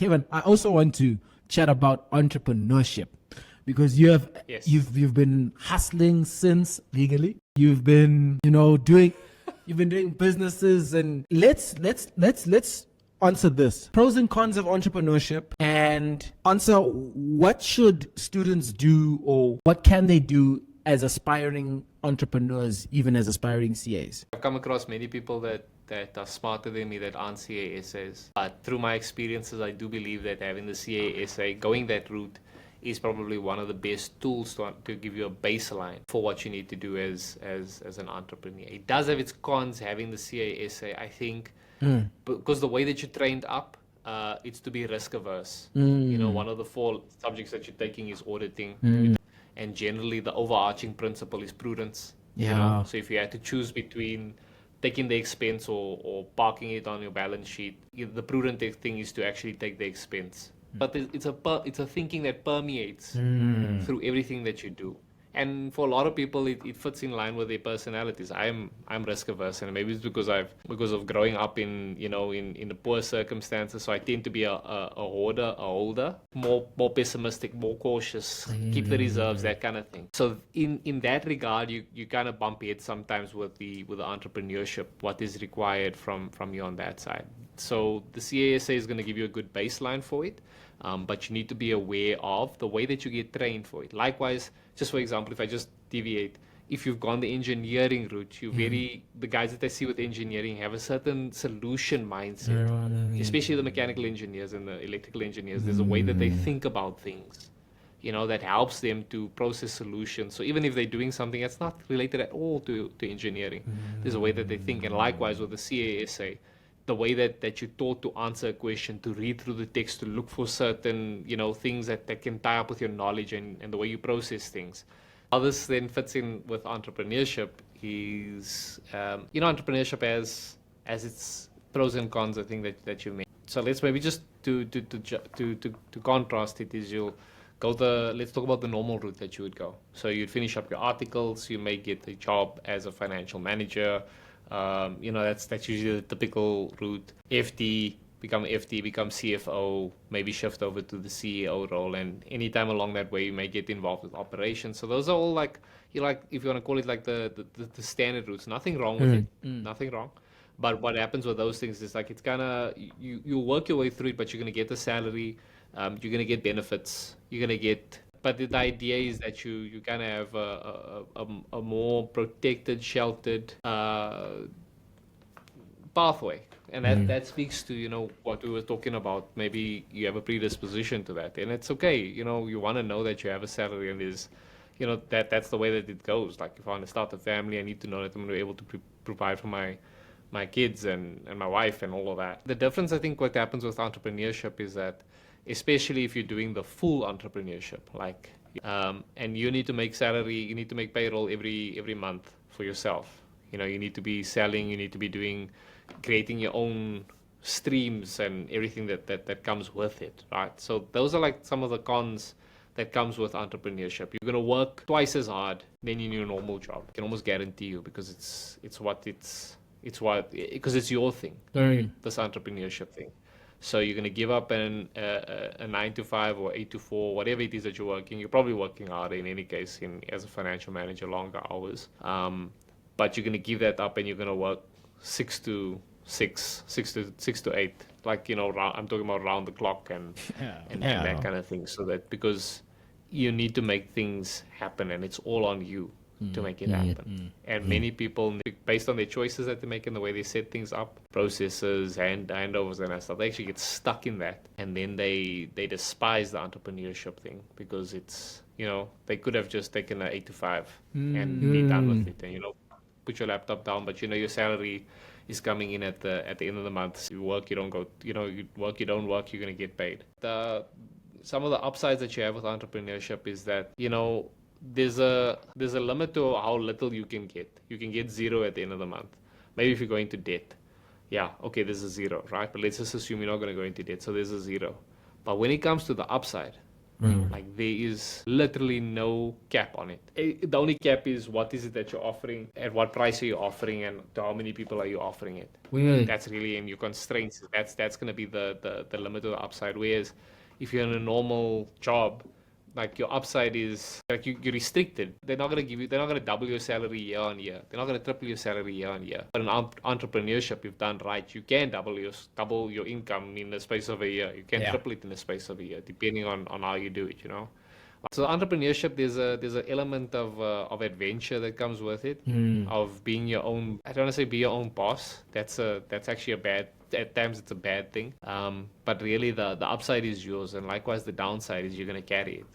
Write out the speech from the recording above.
Kevin, I also want to chat about entrepreneurship because you've been hustling since legally. You've been, doing businesses, and let's answer this. Pros and cons of entrepreneurship, and answer what should students do or what can they do as aspiring entrepreneurs, even as aspiring CAs. I've come across many people that are smarter than me that aren't CASAs. But through my experiences, I do believe that having the CASA, going that route, is probably one of the best tools to give you a baseline for what you need to do as an entrepreneur. It does have its cons having the CASA, I think, because the way that you're trained up, it's to be risk-averse. One of the 4 subjects that you're taking is auditing. And generally, the overarching principle is prudence. Yeah. So if you had to choose between taking the expense or parking it on your balance sheet, the prudent thing is to actually take the expense. But it's a thinking that permeates through everything that you do. And for a lot of people, it fits in line with their personalities. I'm risk averse, and maybe it's because of growing up in the poor circumstances. So I tend to be a holder, more pessimistic, more cautious, keep the reserves, that kind of thing. So in that regard, you kind of bump heads sometimes with the entrepreneurship, what is required from you on that side. So the CASA is going to give you a good baseline for it. But you need to be aware of the way that you get trained for it. Likewise, just for example, if I just deviate, if you've gone the engineering route, the guys that I see with engineering have a certain solution mindset, especially the mechanical engineers and the electrical engineers. There's a way that they think about things, that helps them to process solutions. So even if they're doing something that's not related at all to engineering, there's a way that they think. And likewise with the CASA, the way that you're taught to answer a question, to read through the text, to look for certain, things that can tie up with your knowledge and the way you process things. How this then fits in with entrepreneurship is, entrepreneurship has its pros and cons, I think, that you made. So let's maybe just to contrast it is let's talk about the normal route that you would go. So you'd finish up your articles, you may get a job as a financial manager. That's usually the typical route. Become CFO, maybe shift over to the CEO role, and anytime along that way you may get involved with operations. So those are all if you want to call it like the standard routes. Nothing wrong with it, nothing wrong. But what happens with those things is it's kind of you work your way through it, but you're gonna get a salary, you're gonna get benefits, you're gonna get. But the idea is that you kind of have a more protected, sheltered pathway. And that speaks to, what we were talking about. Maybe you have a predisposition to that. And it's okay. You want to know that you have a salary and there's, that's the way that it goes. Like if I want to start a family, I need to know that I'm going to be able to provide for my kids and my wife and all of that. The difference, I think, what happens with entrepreneurship is that, especially if you're doing the full entrepreneurship, and you need to make salary, you need to make payroll every month for yourself. You need to be selling, you need to be creating your own streams and everything that comes with it, right? So those are some of the cons that comes with entrepreneurship. You're going to work twice as hard than in your normal job. I can almost guarantee you, because because it's your thing, this entrepreneurship thing. So you're going to give up a 9 to 5 or 8 to 4, whatever it is that you're working. You're probably working harder in any case as a financial manager, longer hours. But you're going to give that up and you're going to work 6 to 8. I'm talking about round the clock and that kind of thing. So that because you need to make things happen and it's all on you to make it happen. And many people, based on their choices that they make and the way they set things up, processes, handovers and that stuff, they actually get stuck in that. And then they despise the entrepreneurship thing because it's, they could have just taken an 8 to 5 and be done with it. And, put your laptop down, but your salary is coming in at the end of the month. So you work, you don't go, you work, you don't work, you're going to get paid. Some of the upsides that you have with entrepreneurship is that, there's a limit to how little you can get. You can get 0 at the end of the month. Maybe if you're going to debt, there's a 0, right? But let's just assume you're not going to go into debt, so there's a 0. But when it comes to the upside, Like there is literally no cap on it. The only cap is what is it that you're offering, at what price are you offering, and to how many people are you offering it. Weird. That's really in your constraints. That's going to be the limit of the upside. Whereas if you're in a normal job, like your upside is like you're restricted. They're not going to give you. They're not going to double your salary year on year. They're not going to triple your salary year on year. But in entrepreneurship, if done right, you can double your income in the space of a year. You can triple it in the space of a year, depending on how you do it. You know. So entrepreneurship, there's an element of adventure that comes with it, of being your own. I don't want to say be your own boss. That's actually a bad. At times it's a bad thing. But really the upside is yours, and likewise the downside is you're gonna carry it.